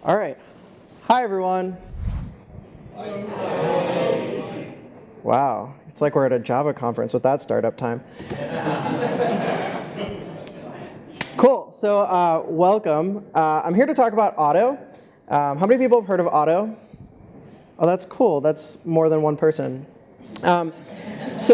All right. Hi, everyone. Wow. It's like we're at a Java conference with that startup time. Cool. So welcome. I'm here to talk about Otto. How many people have heard of Otto? Oh, that's cool. That's more than one person. It's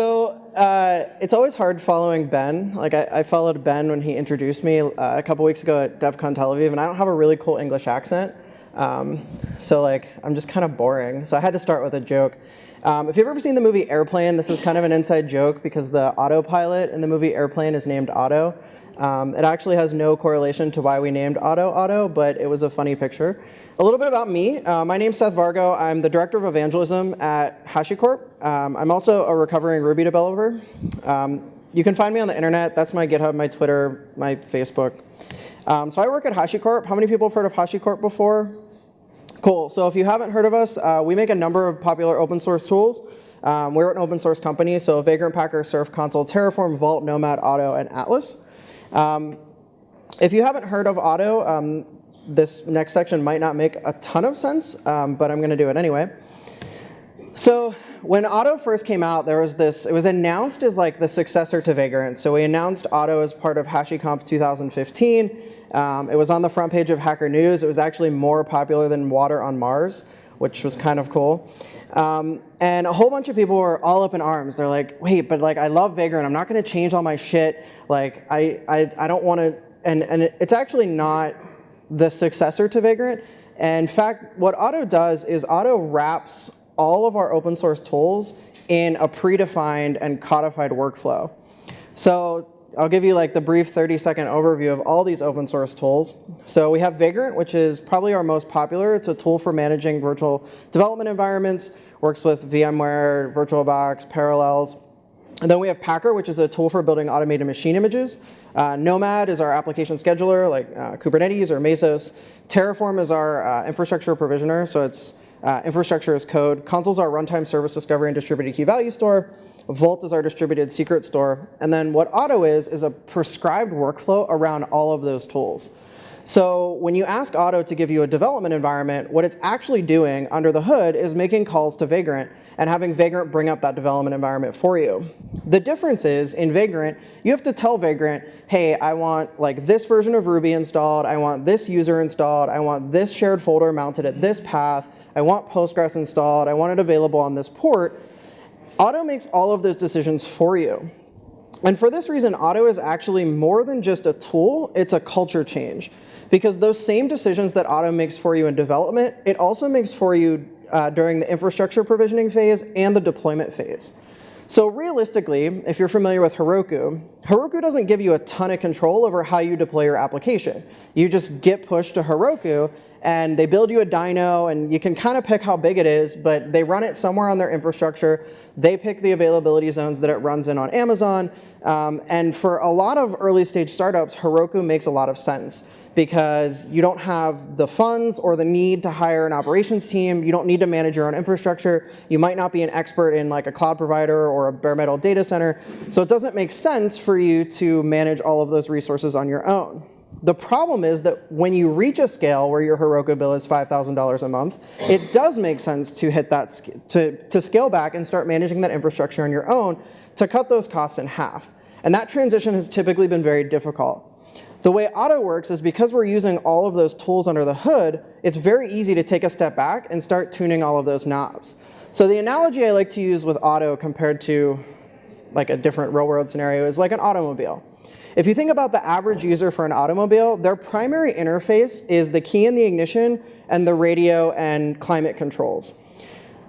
always hard following Ben. Like I followed Ben when he introduced me a couple weeks ago at DevCon Tel Aviv, and I don't have a really cool English accent. I'm just kind of boring. So I had to start with a joke. If you've ever seen the movie Airplane, this is kind of an inside joke because the autopilot in the movie Airplane is named Otto. It actually has no correlation to why we named Otto, but it was a funny picture. A little bit about me. My name's Seth Vargo. I'm the Director of Evangelism at HashiCorp. I'm also a recovering Ruby developer. You can find me on the internet. That's my GitHub, my Twitter, my Facebook. So I work at HashiCorp. How many people have heard of HashiCorp before? Cool. So if you haven't heard of us, we make a number of popular open source tools. We're an open source company, so Vagrant, Packer, Surf, Consul, Terraform, Vault, Nomad, Otto, and Atlas. If you haven't heard of Otto, this next section might not make a ton of sense, but I'm going to do it anyway. So when Otto first came out, it was announced as like the successor to Vagrant. So we announced Otto as part of HashiConf 2015. It was on the front page of Hacker News. It was actually more popular than water on Mars, which was kind of cool. And a whole bunch of people were all up in arms. They're like, wait, but like I love Vagrant. I'm not going to change all my shit. Like I don't want to. And it's actually not the successor to Vagrant. And in fact, what Otto does is Otto wraps all of our open source tools in a predefined and codified workflow. So I'll give you like the brief 30-second overview of all these open source tools. So we have Vagrant, which is probably our most popular. It's a tool for managing virtual development environments, works with VMware, VirtualBox, Parallels. And then we have Packer, which is a tool for building automated machine images. Nomad is our application scheduler, like Kubernetes or Mesos. Terraform is our infrastructure provisioner, so it's infrastructure as code. Consul's our runtime service discovery and distributed key value store. Vault is our distributed secret store. And then what Otto is a prescribed workflow around all of those tools. So when you ask Otto to give you a development environment, what it's actually doing under the hood is making calls to Vagrant and having Vagrant bring up that development environment for you. The difference is, in Vagrant, you have to tell Vagrant, hey, I want like this version of Ruby installed, I want this user installed, I want this shared folder mounted at this path, I want Postgres installed, I want it available on this port. Otto makes all of those decisions for you. And for this reason, Otto is actually more than just a tool, it's a culture change. Because those same decisions that Otto makes for you in development, it also makes for you during the infrastructure provisioning phase and the deployment phase. So realistically, if you're familiar with Heroku, Heroku doesn't give you a ton of control over how you deploy your application. You just get pushed to Heroku, and they build you a dyno, and you can kind of pick how big it is, but they run it somewhere on their infrastructure. They pick the availability zones that it runs in on Amazon. And for a lot of early stage startups, Heroku makes a lot of sense because you don't have the funds or the need to hire an operations team. You don't need to manage your own infrastructure. You might not be an expert in like a cloud provider or a bare metal data center. So it doesn't make sense for you to manage all of those resources on your own. The problem is that when you reach a scale where your Heroku bill is $5,000 a month, it does make sense to hit that, to scale back and start managing that infrastructure on your own to cut those costs in half. And that transition has typically been very difficult. The way Otto works is because we're using all of those tools under the hood, it's very easy to take a step back and start tuning all of those knobs. So the analogy I like to use with Otto compared to like a different real world scenario is like an automobile. If you think about the average user for an automobile, their primary interface is the key in the ignition and the radio and climate controls.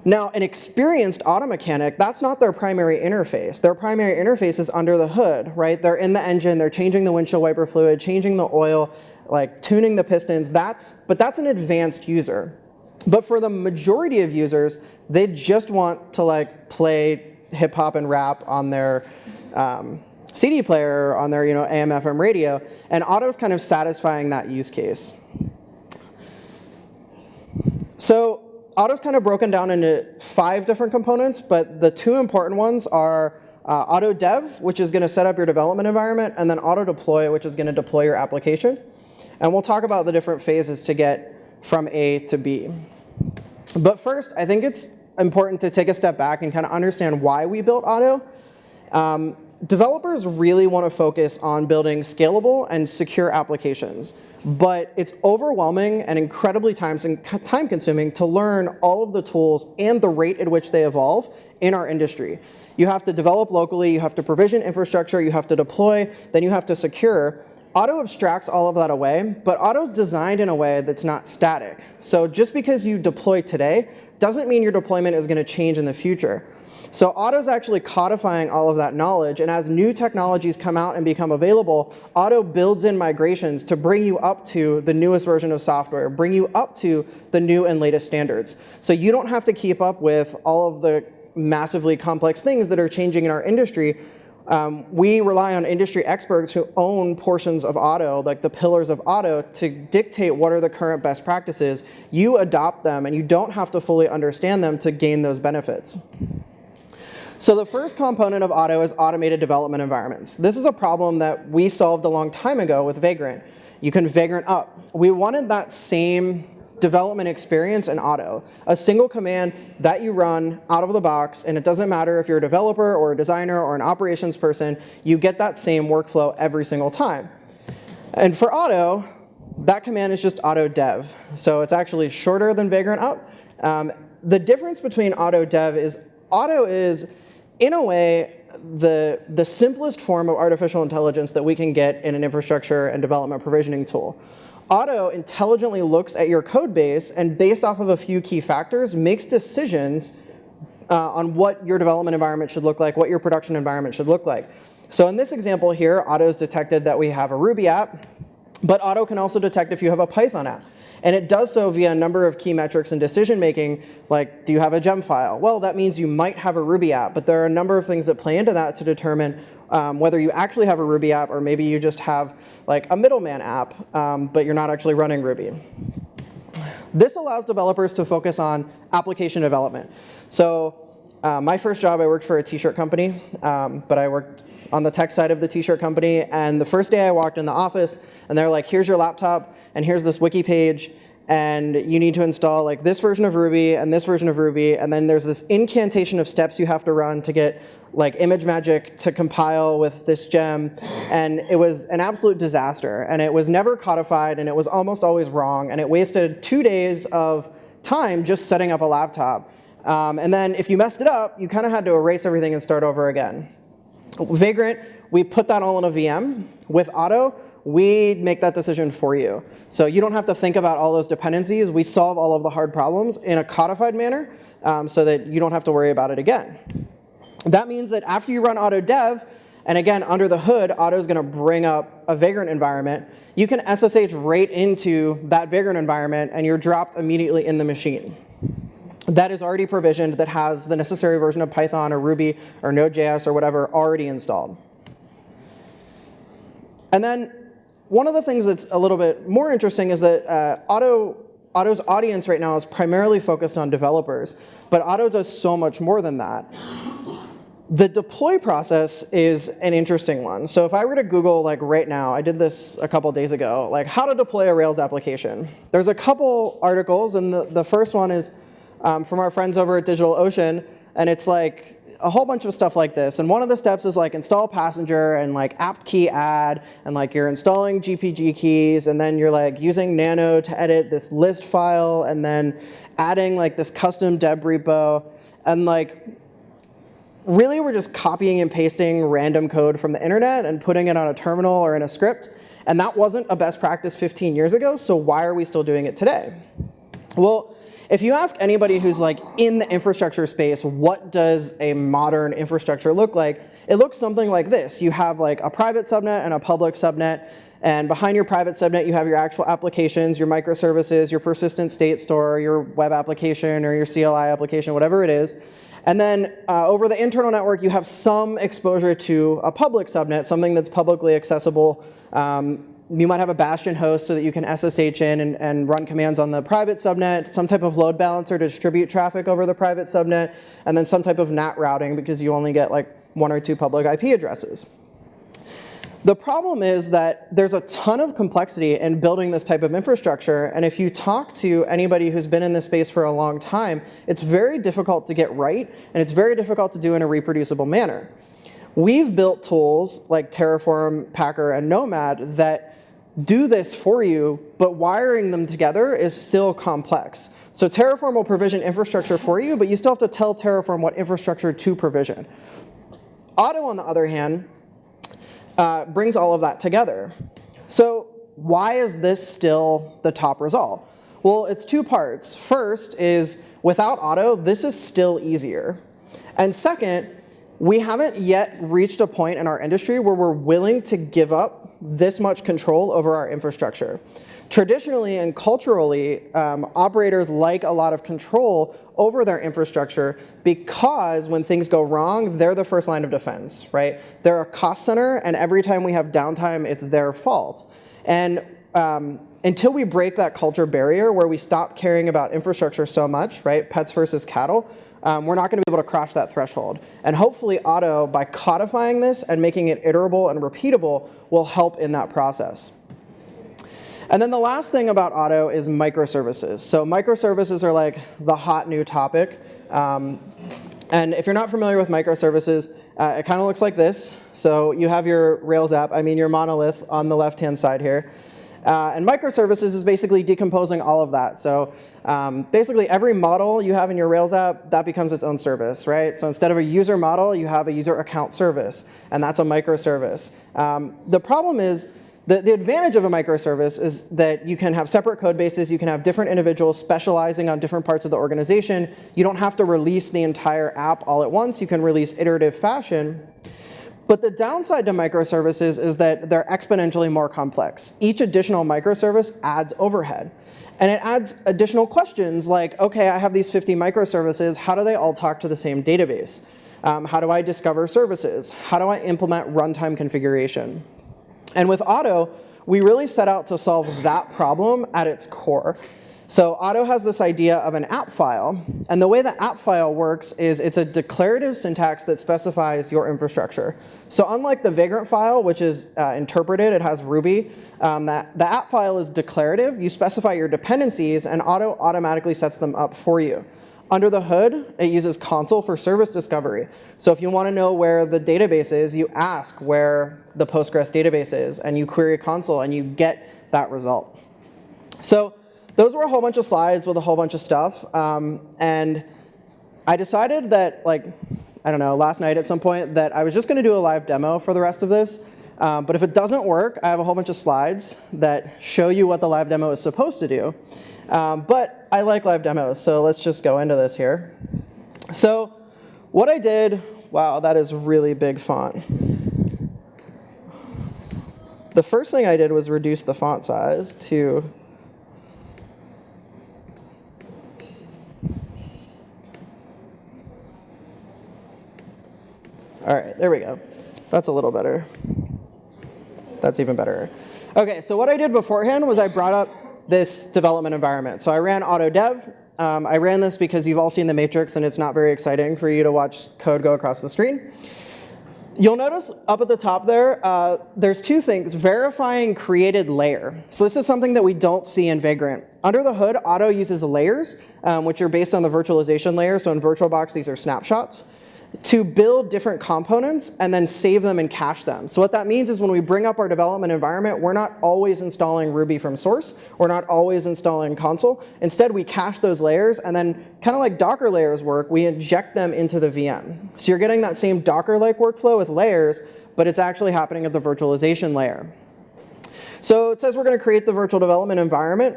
Now, an experienced auto mechanic, that's not their primary interface. Their primary interface is under the hood, right? They're in the engine, they're changing the windshield wiper fluid, changing the oil, like tuning the pistons. But that's an advanced user. But for the majority of users, they just want to like play hip hop and rap on their CD player, on their AM FM radio, and Otto's kind of satisfying that use case. So Otto's kind of broken down into 5 different components, but the 2 important ones are Otto Dev, which is going to set up your development environment, and then Otto Deploy, which is going to deploy your application. And we'll talk about the different phases to get from A to B. But first, I think it's important to take a step back and kind of understand why we built Otto. Developers really want to focus on building scalable and secure applications, but it's overwhelming and incredibly time-consuming to learn all of the tools and the rate at which they evolve in our industry. You have to develop locally, you have to provision infrastructure, you have to deploy, then you have to secure. Otto abstracts all of that away, but Otto's designed in a way that's not static. So just because you deploy today doesn't mean your deployment is going to change in the future. So Otto's actually codifying all of that knowledge, and as new technologies come out and become available, Otto builds in migrations to bring you up to the newest version of software, bring you up to the new and latest standards. So you don't have to keep up with all of the massively complex things that are changing in our industry. We rely on industry experts who own portions of Otto, like the pillars of Otto, to dictate what are the current best practices. You adopt them, and you don't have to fully understand them to gain those benefits. So the first component of Otto is automated development environments. This is a problem that we solved a long time ago with Vagrant. You can Vagrant up. We wanted that same development experience in Otto, a single command that you run out of the box, and it doesn't matter if you're a developer or a designer or an operations person, you get that same workflow every single time. And for Otto, that command is just Otto dev. So it's actually shorter than Vagrant up. The difference between Otto dev is Otto is, in a way, the simplest form of artificial intelligence that we can get in an infrastructure and development provisioning tool. Otto intelligently looks at your code base and, based off of a few key factors, makes decisions on what your development environment should look like, what your production environment should look like. So in this example here, Otto's detected that we have a Ruby app, but Otto can also detect if you have a Python app. And it does so via a number of key metrics in decision making, like, do you have a gem file? Well, that means you might have a Ruby app, but there are a number of things that play into that to determine whether you actually have a Ruby app, or maybe you just have like a middleman app, but you're not actually running Ruby. This allows developers to focus on application development. So my first job, I worked for a t-shirt company, but I worked on the tech side of the t-shirt company, and the first day I walked in the office, and they're like, here's your laptop, and here's this wiki page, and you need to install like this version of Ruby and this version of Ruby, and then there's this incantation of steps you have to run to get like ImageMagick to compile with this gem, and it was an absolute disaster, and it was never codified, and it was almost always wrong, and it wasted 2 days of time just setting up a laptop. And then if you messed it up, you kind of had to erase everything and start over again. Vagrant, we put that all in a VM. With Otto, we make that decision for you. So you don't have to think about all those dependencies. We solve all of the hard problems in a codified manner so that you don't have to worry about it again. That means that after you run Otto dev, and again, under the hood, Otto's going to bring up a Vagrant environment, you can SSH right into that Vagrant environment, and you're dropped immediately in the machine. That is already provisioned, that has the necessary version of Python or Ruby or Node.js or whatever already installed. And then one of the things that's a little bit more interesting is that Otto's audience right now is primarily focused on developers, but Otto does so much more than that. The deploy process is an interesting one. So if I were to Google, like right now, I did this a couple days ago, like how to deploy a Rails application. There's a couple articles, and the first one is from our friends over at DigitalOcean, and it's like a whole bunch of stuff like this. And one of the steps is like install passenger and like apt key add, and like you're installing GPG keys, and then you're like using Nano to edit this list file, and then adding like this custom deb repo, and like really we're just copying and pasting random code from the internet and putting it on a terminal or in a script. And that wasn't a best practice 15 years ago, so why are we still doing it today? Well, if you ask anybody who's like in the infrastructure space, what does a modern infrastructure look like? It looks something like this. You have like a private subnet and a public subnet, and behind your private subnet you have your actual applications, your microservices, your persistent state store, your web application or your CLI application, whatever it is. And then over the internal network you have some exposure to a public subnet, something that's publicly accessible. You might have a bastion host so that you can SSH in and run commands on the private subnet, some type of load balancer to distribute traffic over the private subnet, and then some type of NAT routing because you only get like 1 or 2 public IP addresses. The problem is that there's a ton of complexity in building this type of infrastructure, and if you talk to anybody who's been in this space for a long time, it's very difficult to get right, and it's very difficult to do in a reproducible manner. We've built tools like Terraform, Packer, and Nomad that do this for you, but wiring them together is still complex. So Terraform will provision infrastructure for you, but you still have to tell Terraform what infrastructure to provision. Otto, on the other hand, brings all of that together. So why is this still the top result? Well, it's two parts. First is, without Otto, this is still easier. And second, we haven't yet reached a point in our industry where we're willing to give up this much control over our infrastructure. Traditionally and culturally, operators like a lot of control over their infrastructure because when things go wrong, they're the first line of defense, right? They're a cost center, and every time we have downtime, it's their fault. And until we break that culture barrier where we stop caring about infrastructure so much, right, pets versus cattle, we're not going to be able to cross that threshold. And hopefully Otto, by codifying this and making it iterable and repeatable, will help in that process. And then the last thing about Otto is microservices. So microservices are like the hot new topic. And if you're not familiar with microservices, it kind of looks like this. So you have your Rails app, your monolith on the left-hand side here. And microservices is basically decomposing all of that. So basically every model you have in your Rails app, that becomes its own service, right? So instead of a user model, you have a user account service, and that's a microservice. The problem is, the advantage of a microservice is that you can have separate code bases, you can have different individuals specializing on different parts of the organization. You don't have to release the entire app all at once, you can release iterative fashion. But the downside to microservices is that they're exponentially more complex. Each additional microservice adds overhead. And it adds additional questions like, okay, I have these 50 microservices, how do they all talk to the same database? How do I discover services? How do I implement runtime configuration? And with Otto, we really set out to solve that problem at its core. So Otto has this idea of an app file, and the way the app file works is it's a declarative syntax that specifies your infrastructure. So unlike the Vagrant File, which is interpreted, it has Ruby, the app file is declarative. You specify your dependencies, and Otto automatically sets them up for you. Under the hood, it uses console for service discovery. So if you want to know where the database is, you ask where the Postgres database is, and you query console, and you get that result. So those were a whole bunch of slides with a whole bunch of stuff. And I decided that, last night at some point, that I was just going to do a live demo for the rest of this. But if it doesn't work, I have a whole bunch of slides that show you what the live demo is supposed to do. But I like live demos, so let's just go into this here. So what I did, wow, that is really big font. The first thing I did was reduce the font size to all right, there we go. That's a little better. That's even better. Okay, so what I did beforehand was I brought up this development environment. So I ran autodev. I ran this because you've all seen the matrix and it's not very exciting for you to watch code go across the screen. You'll notice up at the top there, there's two things, verifying created layer. So this is something that we don't see in Vagrant. Under the hood, Otto uses layers, which are based on the virtualization layer. So in VirtualBox, these are snapshots, to build different components and then save them and cache them. So what that means is when we bring up our development environment, we're not always installing Ruby from source. We're not always installing console. Instead, we cache those layers, and then kind of like Docker layers work, we inject them into the VM. So you're getting that same Docker-like workflow with layers, but it's actually happening at the virtualization layer. So it says we're going to create the virtual development environment.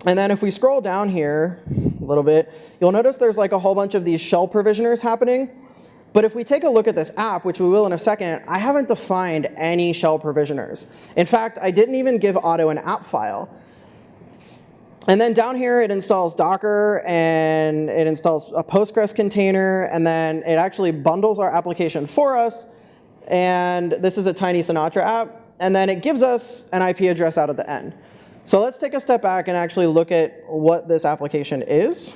And then if we scroll down here a little bit, you'll notice there's like a whole bunch of these shell provisioners happening. But if we take a look at this app, which we will in a second, I haven't defined any shell provisioners. In fact, I didn't even give Otto an app file. And then down here, it installs Docker, and it installs a Postgres container, and then it actually bundles our application for us. And this is a tiny Sinatra app. And then it gives us an IP address out at the end. So let's take a step back and actually look at what this application is.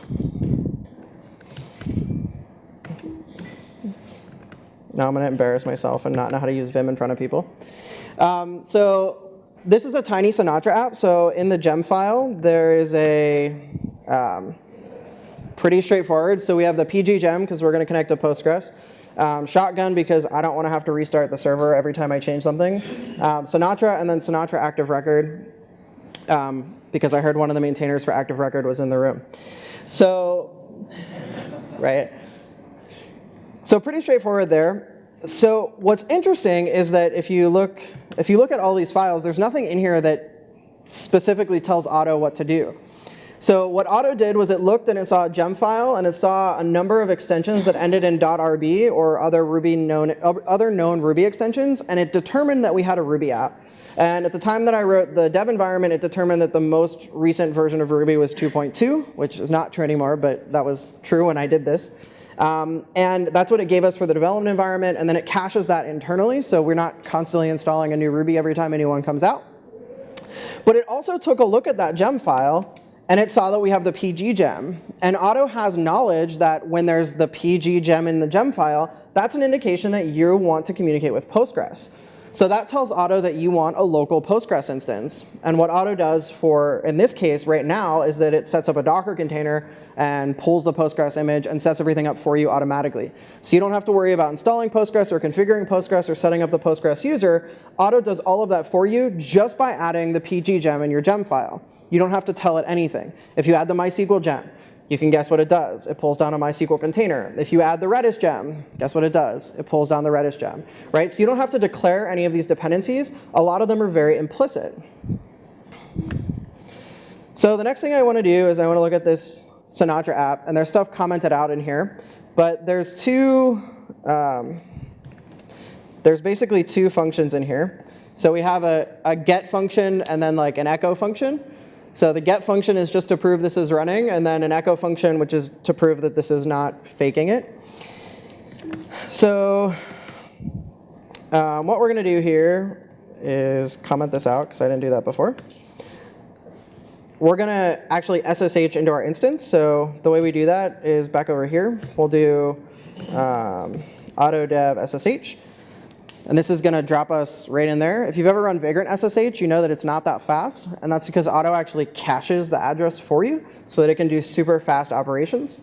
Now I'm going to embarrass myself and not know how to use Vim in front of people. So this is a tiny Sinatra app. So in the gem file, there is a pretty straightforward. So we have the PG gem because we're going to connect to Postgres. Shotgun because I don't want to have to restart the server every time I change something. Sinatra and then Sinatra active record because I heard one of the maintainers for active record was in the room. So, right. So pretty straightforward there. So what's interesting is that if you look at all these files, there's nothing in here that specifically tells Otto what to do. So what Otto did was it looked and it saw a gem file and it saw a number of extensions that ended in .rb or other known Ruby extensions, and it determined that we had a Ruby app. And at the time that I wrote the dev environment, it determined that the most recent version of Ruby was 2.2, which is not true anymore, but that was true when I did this. And that's what it gave us for the development environment, and then it caches that internally, so we're not constantly installing a new Ruby every time a new one comes out. But it also took a look at that gem file, and it saw that we have the PG gem. And Otto has knowledge that when there's the PG gem in the gem file, that's an indication that you want to communicate with Postgres. So that tells Otto that you want a local Postgres instance. And what Otto does for, in this case right now, is that it sets up a Docker container and pulls the Postgres image and sets everything up for you automatically. So you don't have to worry about installing Postgres or configuring Postgres or setting up the Postgres user. Otto does all of that for you just by adding the PG gem in your gem file. You don't have to tell it anything. If you add the MySQL gem, you can guess what it does. It pulls down a MySQL container. If you add the Redis gem, guess what it does? It pulls down the Redis gem, right? So you don't have to declare any of these dependencies. A lot of them are very implicit. So the next thing I want to do is I want to look at this Sinatra app, and there's stuff commented out in here, but there's basically two functions in here. So we have a get function and then like an echo function. So the get function is just to prove this is running, and then an echo function, which is to prove that this is not faking it. So what we're going to do here is comment this out, because I didn't do that before. We're going to actually SSH into our instance. So the way we do that is back over here. We'll do autodev SSH. And this is going to drop us right in there. If you've ever run Vagrant SSH, you know that it's not that fast. And that's because Otto actually caches the address for you so that it can do super fast operations.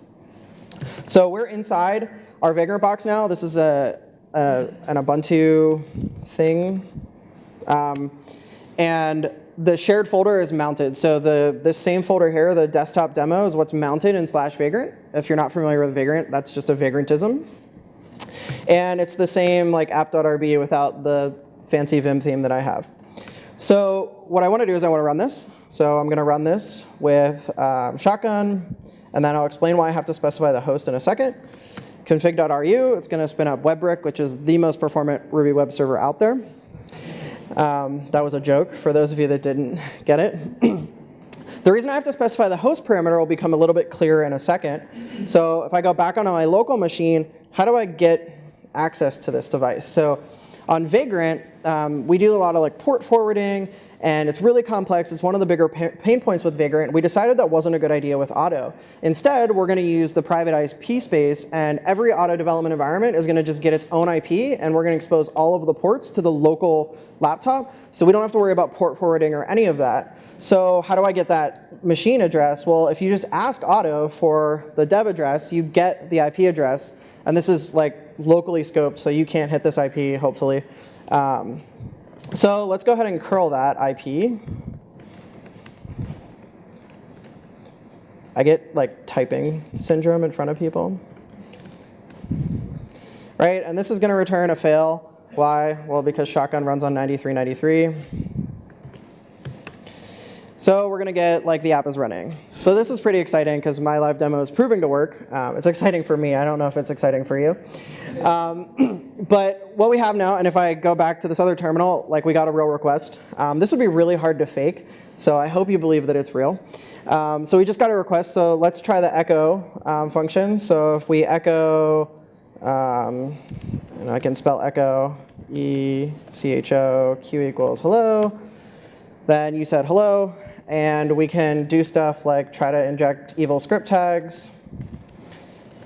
So we're inside our Vagrant box now. This is an Ubuntu thing. And the shared folder is mounted. So this same folder here, the desktop demo, is what's mounted in /Vagrant. If you're not familiar with Vagrant, that's just a Vagrantism. And it's the same like app.rb without the fancy Vim theme that I have. So what I want to do is I want to run this. So I'm going to run this with shotgun, and then I'll explain why I have to specify the host in a second. Config.ru, it's going to spin up WebRick, which is the most performant Ruby web server out there. That was a joke for those of you that didn't get it. The reason I have to specify the host parameter will become a little bit clearer in a second. So if I go back onto my local machine, how do I get access to this device? So on Vagrant, we do a lot of like port forwarding, and it's really complex. It's one of the bigger pain points with Vagrant. We decided that wasn't a good idea with Otto. Instead, we're going to use the private IP space, and every Otto development environment is going to just get its own IP, and we're going to expose all of the ports to the local laptop, so we don't have to worry about port forwarding or any of that. So how do I get that machine address? Well, if you just ask Otto for the dev address, you get the IP address, and this is like locally scoped, so you can't hit this IP, hopefully. So let's go ahead and curl that IP. I get like typing syndrome in front of people. Right, and this is going to return a fail. Why? Well, because Shotgun runs on 9393. So we're going to get like the app is running. So this is pretty exciting because my live demo is proving to work. It's exciting for me. I don't know if it's exciting for you. But what we have now, and if I go back to this other terminal, like we got a real request. This would be really hard to fake, so I hope you believe that it's real. So we just got a request, so let's try the echo function. So if we echo, and I can spell echo, E-C-H-O, Q equals hello, then you said hello, and we can do stuff like try to inject evil script tags,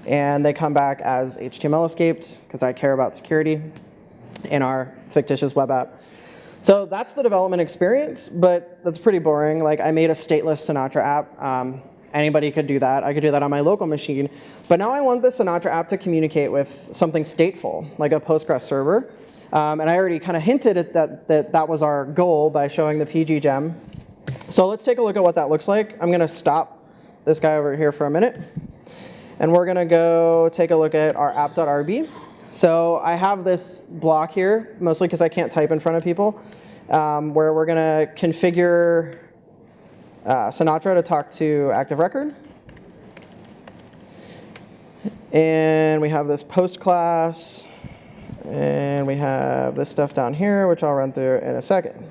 and they come back as HTML escaped, because I care about security in our fictitious web app. So that's the development experience, but that's pretty boring. Like I made a stateless Sinatra app. Anybody could do that. I could do that on my local machine. But now I want the Sinatra app to communicate with something stateful, like a Postgres server. And I already kind of hinted at that was our goal by showing the PG gem. So let's take a look at what that looks like. I'm going to stop this guy over here for a minute. And we're going to go take a look at our app.rb. So I have this block here, mostly because I can't type in front of people, where we're going to configure Sinatra to talk to Active Record. And we have this post class. And we have this stuff down here, which I'll run through in a second.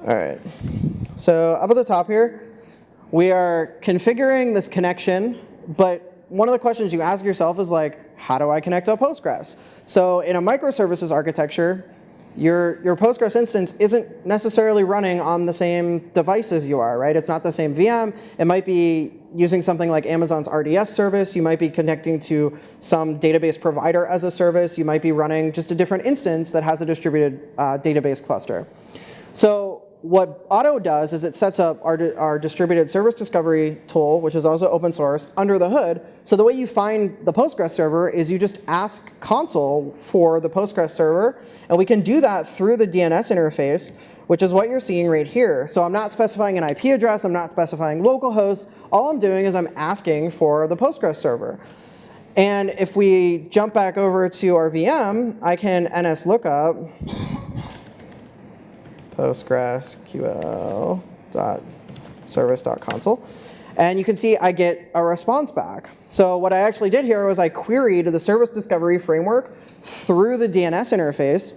All right, so up at the top here, we are configuring this connection, but one of the questions you ask yourself is like, how do I connect to Postgres? So in a microservices architecture, your Postgres instance isn't necessarily running on the same device as you are, right? It's not the same VM. It might be using something like Amazon's RDS service. You might be connecting to some database provider as a service. You might be running just a different instance that has a distributed database cluster. So what Otto does is it sets up our distributed service discovery tool, which is also open source, under the hood. So the way you find the Postgres server is you just ask console for the Postgres server, and we can do that through the DNS interface, which is what you're seeing right here. So I'm not specifying an IP address, I'm not specifying localhost. All I'm doing is I'm asking for the Postgres server. And if we jump back over to our VM, I can nslookup postgresql.service.console. And you can see I get a response back. So what I actually did here was I queried the service discovery framework through the DNS interface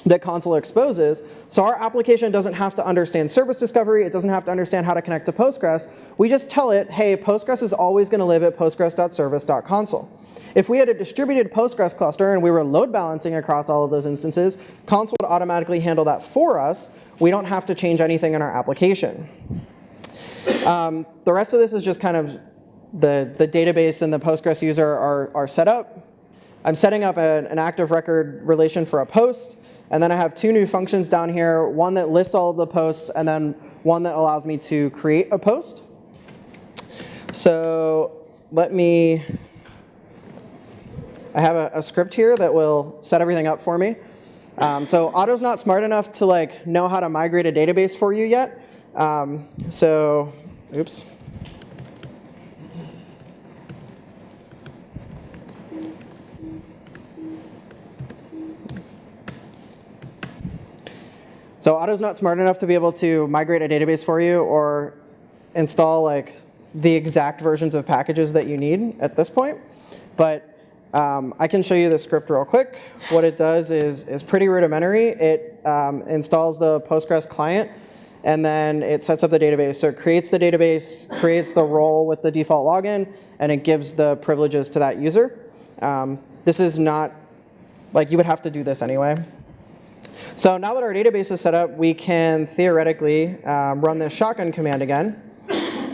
that console exposes. So our application doesn't have to understand service discovery. It doesn't have to understand how to connect to Postgres. We just tell it, hey, Postgres is always going to live at postgres.service.console. If we had a distributed Postgres cluster and we were load balancing across all of those instances, console would automatically handle that for us. We don't have to change anything in our application. The rest of this is just kind of the database and the Postgres user are set up. I'm setting up an active record relation for a post. And then I have two new functions down here, one that lists all of the posts, and then one that allows me to create a post. So I have a script here that will set everything up for me. So Otto's not smart enough to know how to migrate a database for you yet. Oops. So Otto's not smart enough to be able to migrate a database for you or install the exact versions of packages that you need at this point. But I can show you the script real quick. What it does is pretty rudimentary. It installs the Postgres client, and then it sets up the database. So it creates the database, creates the role with the default login, and it gives the privileges to that user. This is not, you would have to do this anyway. So now that our database is set up, we can theoretically run this shotgun command again.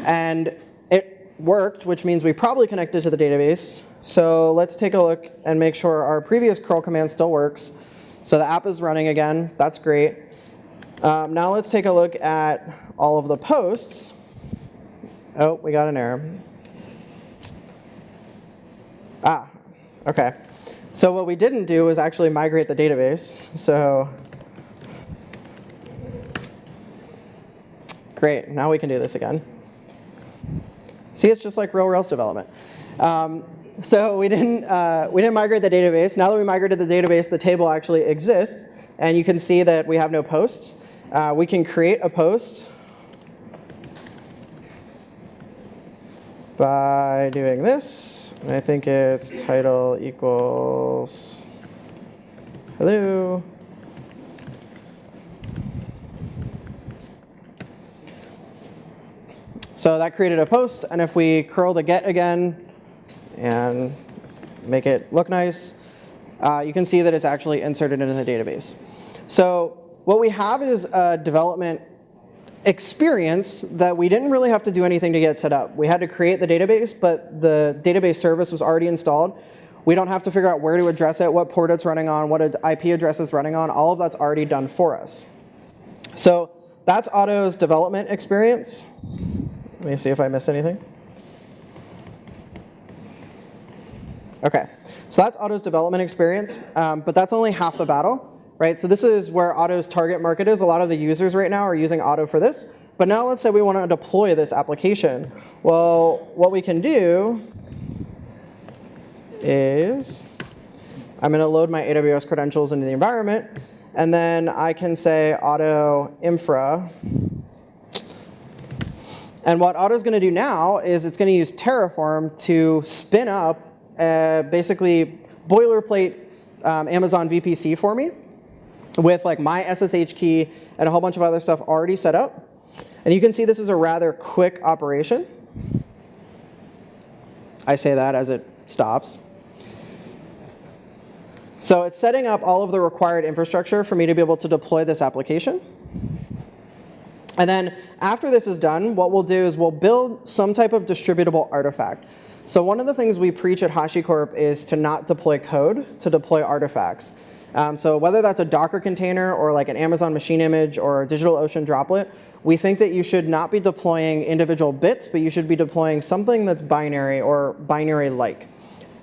And it worked, which means we probably connected to the database. So let's take a look and make sure our previous curl command still works. So the app is running again. That's great. Now let's take a look at all of the posts. Oh, we got an error. OK. So what we didn't do was actually migrate the database. So great. Now we can do this again. See, it's just like real Rails development. So we didn't migrate the database. Now that we migrated the database, the table actually exists. And you can see that we have no posts. We can create a post by doing this. And I think it's title equals hello. So that created a post. And if we curl the get again and make it look nice, you can see that it's actually inserted into the database. So what we have is a development experience that we didn't really have to do anything to get set up. We had to create the database, but the database service was already installed. We don't have to figure out where to address it, what port it's running on, what IP address it's running on. All of that's already done for us. So that's Otto's development experience. Let me see if I missed anything. Okay, so that's Otto's development experience, but that's only half the battle. Right, so this is where Otto's target market is. A lot of the users right now are using Otto for this. But now let's say we want to deploy this application. Well, what we can do is I'm going to load my AWS credentials into the environment, and then I can say Otto infra. And what Otto's going to do now is it's going to use Terraform to spin up basically boilerplate Amazon VPC for me, with like my SSH key and a whole bunch of other stuff already set up. And you can see this is a rather quick operation. I say that as it stops. So it's setting up all of the required infrastructure for me to be able to deploy this application. And then after this is done, what we'll do is we'll build some type of distributable artifact. So one of the things we preach at HashiCorp is to not deploy code, to deploy artifacts. So whether that's a Docker container or like an Amazon machine image or a DigitalOcean droplet, we think that you should not be deploying individual bits, but you should be deploying something that's binary or binary-like.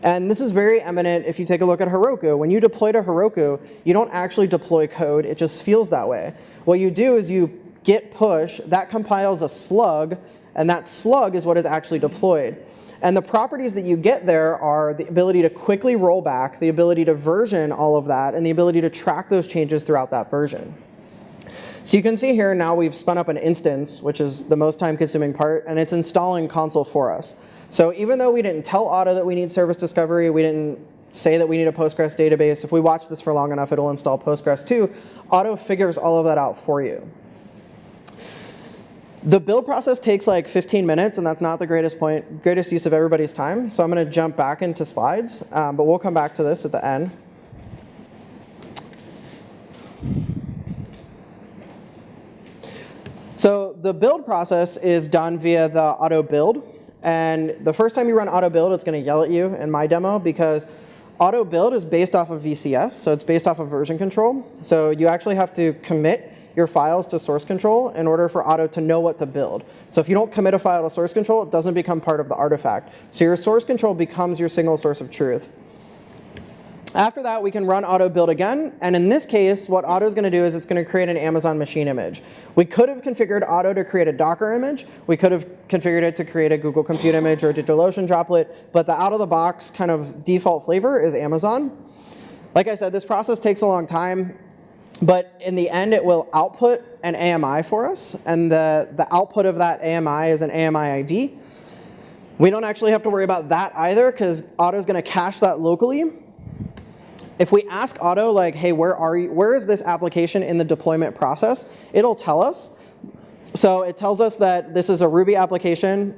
And this is very eminent if you take a look at Heroku. When you deploy to Heroku, you don't actually deploy code. It just feels that way. What you do is you git push, that compiles a slug, and that slug is what is actually deployed. And the properties that you get there are the ability to quickly roll back, the ability to version all of that, and the ability to track those changes throughout that version. So you can see here now we've spun up an instance, which is the most time-consuming part, and it's installing console for us. So even though we didn't tell Otto that we need service discovery, we didn't say that we need a Postgres database, if we watch this for long enough, it'll install Postgres too. Otto figures all of that out for you. The build process takes like 15 minutes, and that's not the greatest use of everybody's time. So I'm going to jump back into slides, but we'll come back to this at the end. So the build process is done via the Otto build. And the first time you run Otto build, it's going to yell at you in my demo because Otto build is based off of VCS, so it's based off of version control. So you actually have to commit your files to source control in order for Otto to know what to build. So if you don't commit a file to source control, it doesn't become part of the artifact. So your source control becomes your single source of truth. After that, we can run Otto build again. And in this case, what Otto is going to do is it's going to create an Amazon machine image. We could have configured Otto to create a Docker image. We could have configured it to create a Google Compute image or a DigitalOcean droplet. But the out-of-the-box kind of default flavor is Amazon. Like I said, this process takes a long time. But in the end, it will output an AMI for us. And the output of that AMI is an AMI ID. We don't actually have to worry about that either, because Otto is going to cache that locally. If we ask Otto, like, hey, where is this application in the deployment process? It'll tell us. So it tells us that this is a Ruby application,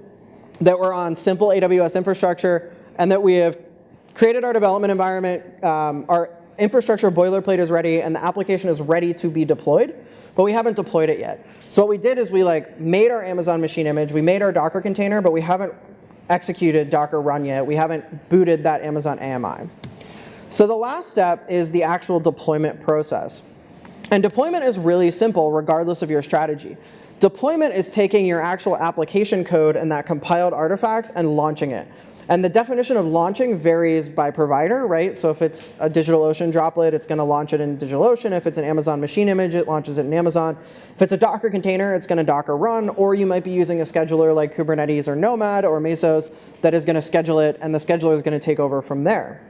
that we're on simple AWS infrastructure, and that we have created our development environment. Our infrastructure boilerplate is ready, and the application is ready to be deployed, but we haven't deployed it yet. So what we did is we made our Amazon machine image, we made our Docker container, but we haven't executed Docker run yet. We haven't booted that Amazon AMI. So the last step is the actual deployment process. And deployment is really simple regardless of your strategy. Deployment is taking your actual application code and that compiled artifact and launching it. And the definition of launching varies by provider, right? So if it's a DigitalOcean droplet, it's going to launch it in DigitalOcean. If it's an Amazon machine image, it launches it in Amazon. If it's a Docker container, it's going to Docker run, or you might be using a scheduler like Kubernetes or Nomad or Mesos that is going to schedule it, and the scheduler is going to take over from there.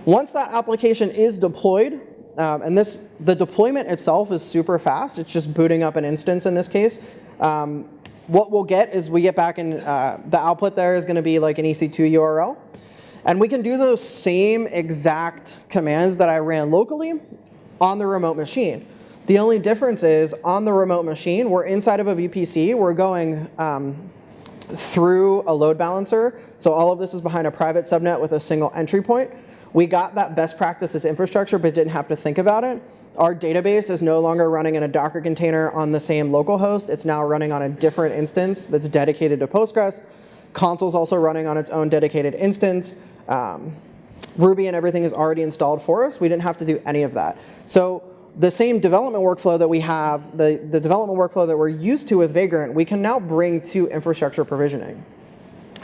Once that application is deployed, and the deployment itself is super fast. It's just booting up an instance in this case. What we'll get is we get back in, the output there is going to be like an EC2 URL. And we can do those same exact commands that I ran locally on the remote machine. The only difference is on the remote machine, we're inside of a VPC. We're going through a load balancer. So all of this is behind a private subnet with a single entry point. We got that best practices infrastructure, but didn't have to think about it. Our database is no longer running in a Docker container on the same local host. It's now running on a different instance that's dedicated to Postgres. Console's also running on its own dedicated instance. Ruby and everything is already installed for us. We didn't have to do any of that. So the same development workflow that we have, the development workflow that we're used to with Vagrant, we can now bring to infrastructure provisioning.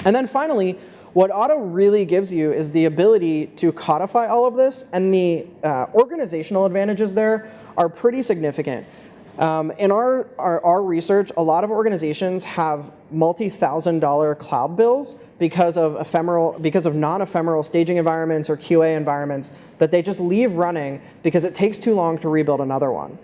And then finally, what Otto really gives you is the ability to codify all of this, and the organizational advantages there are pretty significant. In our research, a lot of organizations have multi-$1,000 cloud bills because of non-ephemeral staging environments or QA environments that they just leave running because it takes too long to rebuild another one.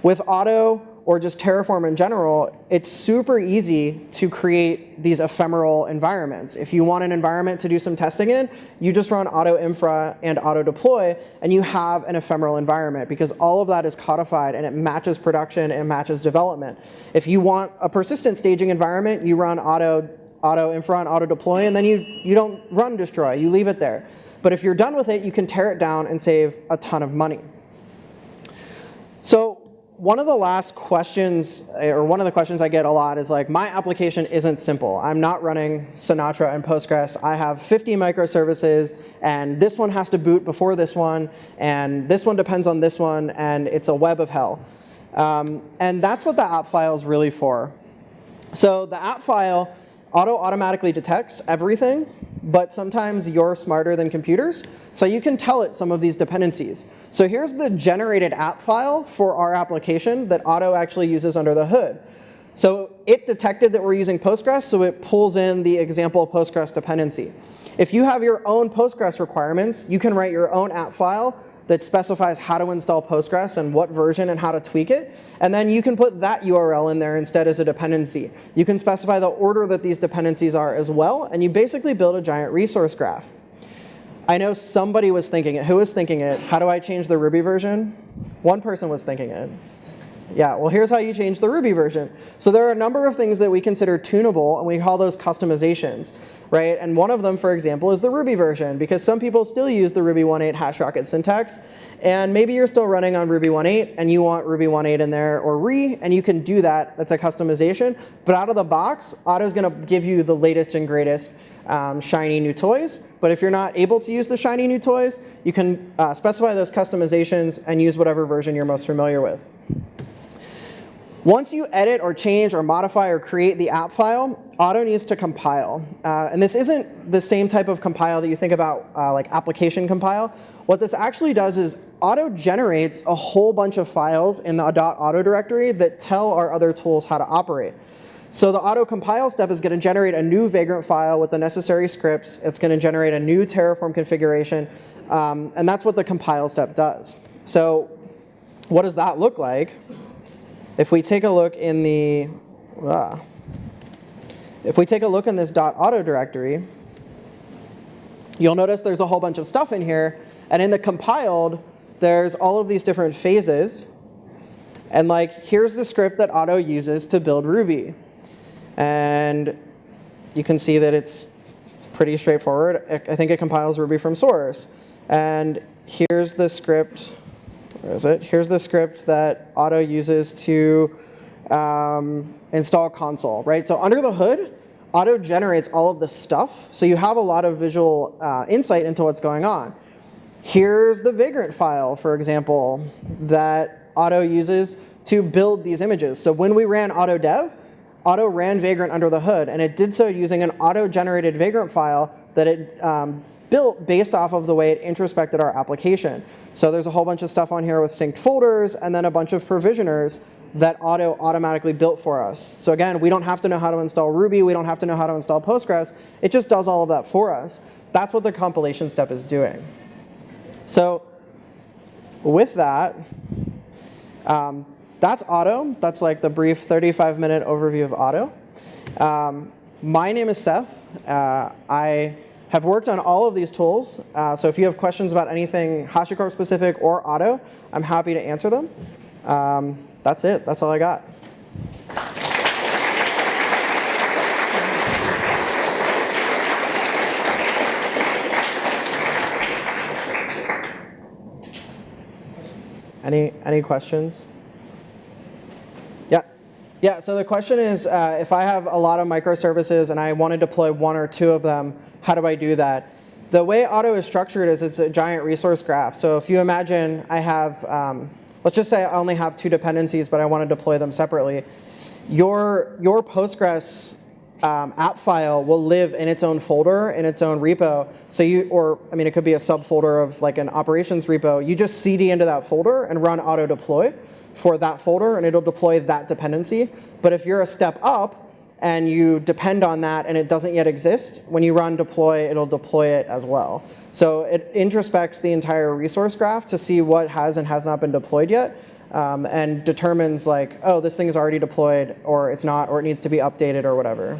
With Otto, or just Terraform in general, it's super easy to create these ephemeral environments. If you want an environment to do some testing in, you just run auto infra and auto deploy, and you have an ephemeral environment because all of that is codified and it matches production and matches development. If you want a persistent staging environment, you run auto infra and auto deploy, and then you don't run destroy, you leave it there. But if you're done with it, you can tear it down and save a ton of money. So one of the last questions, or one of the questions I get a lot is like, my application isn't simple. I'm not running Sinatra and Postgres. I have 50 microservices, and this one has to boot before this one, and this one depends on this one, and it's a web of hell. And that's what the app file is really for. So the app file automatically detects everything, but sometimes you're smarter than computers, so you can tell it some of these dependencies. So here's the generated app file for our application that Otto actually uses under the hood. So it detected that we're using Postgres, so it pulls in the example Postgres dependency. If you have your own Postgres requirements, you can write your own app file that specifies how to install Postgres and what version and how to tweak it. And then you can put that URL in there instead as a dependency. You can specify the order that these dependencies are as well, and you basically build a giant resource graph. I know somebody was thinking it. Who was thinking it? How do I change the Ruby version? One person was thinking it. Yeah, well, here's how you change the Ruby version. So there are a number of things that we consider tunable, and we call those customizations, right? And one of them, for example, is the Ruby version, because some people still use the Ruby 1.8 HashRocket syntax, and maybe you're still running on Ruby 1.8, and you want Ruby 1.8 in there, or and you can do that. That's a customization. But out of the box, Otto's going to give you the latest and greatest shiny new toys. But if you're not able to use the shiny new toys, you can specify those customizations and use whatever version you're most familiar with. Once you edit or change or modify or create the app file, Otto needs to compile. And this isn't the same type of compile that you think about like application compile. What this actually does is Otto generates a whole bunch of files in the .auto directory that tell our other tools how to operate. So the auto compile step is going to generate a new Vagrant file with the necessary scripts. It's going to generate a new Terraform configuration. And that's what the compile step does. So what does that look like? If we take a look in the, if we take a look in this .auto directory, you'll notice there's a whole bunch of stuff in here. And in the compiled, there's all of these different phases. And like, here's the script that Otto uses to build Ruby. And you can see that it's pretty straightforward. I think it compiles Ruby from source. And here's the script. Where is it? Here's the script that Otto uses to install console, right? So under the hood, Otto generates all of this stuff. So you have a lot of visual insight into what's going on. Here's the Vagrant file, for example, that Otto uses to build these images. So when we ran Otto dev, Otto ran Vagrant under the hood, and it did so using an auto-generated Vagrant file that it built based off of the way it introspected our application. So there's a whole bunch of stuff on here with synced folders, and then a bunch of provisioners that Otto automatically built for us. So again, we don't have to know how to install Ruby, we don't have to know how to install Postgres, it just does all of that for us. That's what the compilation step is doing. So with that, that's Otto. That's like the brief 35-minute overview of Otto. My name is Seth. I have worked on all of these tools. So if you have questions about anything HashiCorp specific or Otto, I'm happy to answer them. That's it. That's all I got. Any questions? Yeah. Yeah, so the question is, if I have a lot of microservices and I want to deploy one or two of them, how do I do that? The way Otto is structured is it's a giant resource graph. So if you imagine I have, let's just say I only have two dependencies, but I want to deploy them separately. Your Postgres app file will live in its own folder, in its own repo. So it could be a subfolder of like an operations repo. You just CD into that folder and run auto deploy for that folder, and it'll deploy that dependency. But if you're a step up and you depend on that and it doesn't yet exist, when you run deploy, it'll deploy it as well. So it introspects the entire resource graph to see what has and has not been deployed yet. And determines like, oh, this thing is already deployed, or it's not, or it needs to be updated, or whatever.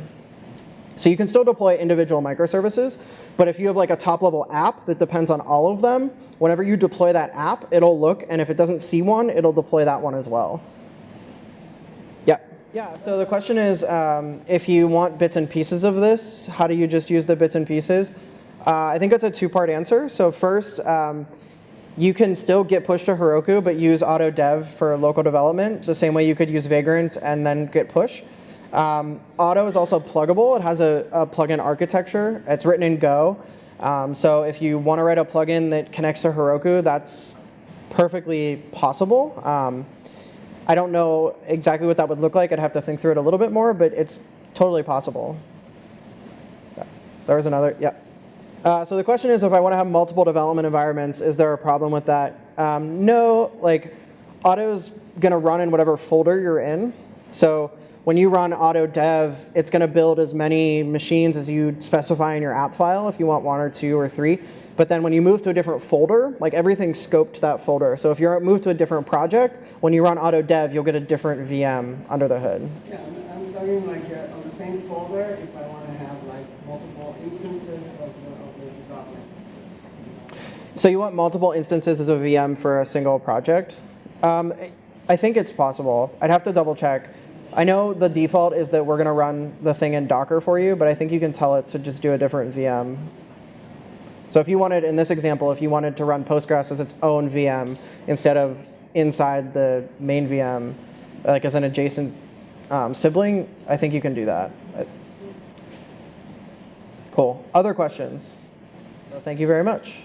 So you can still deploy individual microservices, but if you have like a top-level app that depends on all of them, whenever you deploy that app, it'll look, and if it doesn't see one, it'll deploy that one as well. Yeah. Yeah, so the question is, if you want bits and pieces of this, how do you just use the bits and pieces? I think it's a two-part answer. So first, you can still git push to Heroku, but use auto dev for local development, the same way you could use Vagrant and then git push. Otto is also pluggable. It has a plugin architecture. It's written in Go. So if you want to write a plugin that connects to Heroku, that's perfectly possible. I don't know exactly what that would look like. I'd have to think through it a little bit more, but it's totally possible. Yeah. There was another, yeah. So the question is, if I want to have multiple development environments, is there a problem with that? No, like Otto's going to run in whatever folder you're in. So when you run auto dev, it's going to build as many machines as you specify in your app file if you want one or two or three. But then when you move to a different folder, like everything's scoped to that folder. So if you're moved to a different project, when you run auto dev, you'll get a different VM under the hood. Yeah, I'm talking like on the same folder if I want to have like multiple instances of the development. So you want multiple instances as a VM for a single project? I think it's possible. I'd have to double check. I know the default is that we're going to run the thing in Docker for you, but I think you can tell it to just do a different VM. So if you wanted, in this example, if you wanted to run Postgres as its own VM instead of inside the main VM, like as an adjacent sibling, I think you can do that. Cool. Other questions? Well, thank you very much.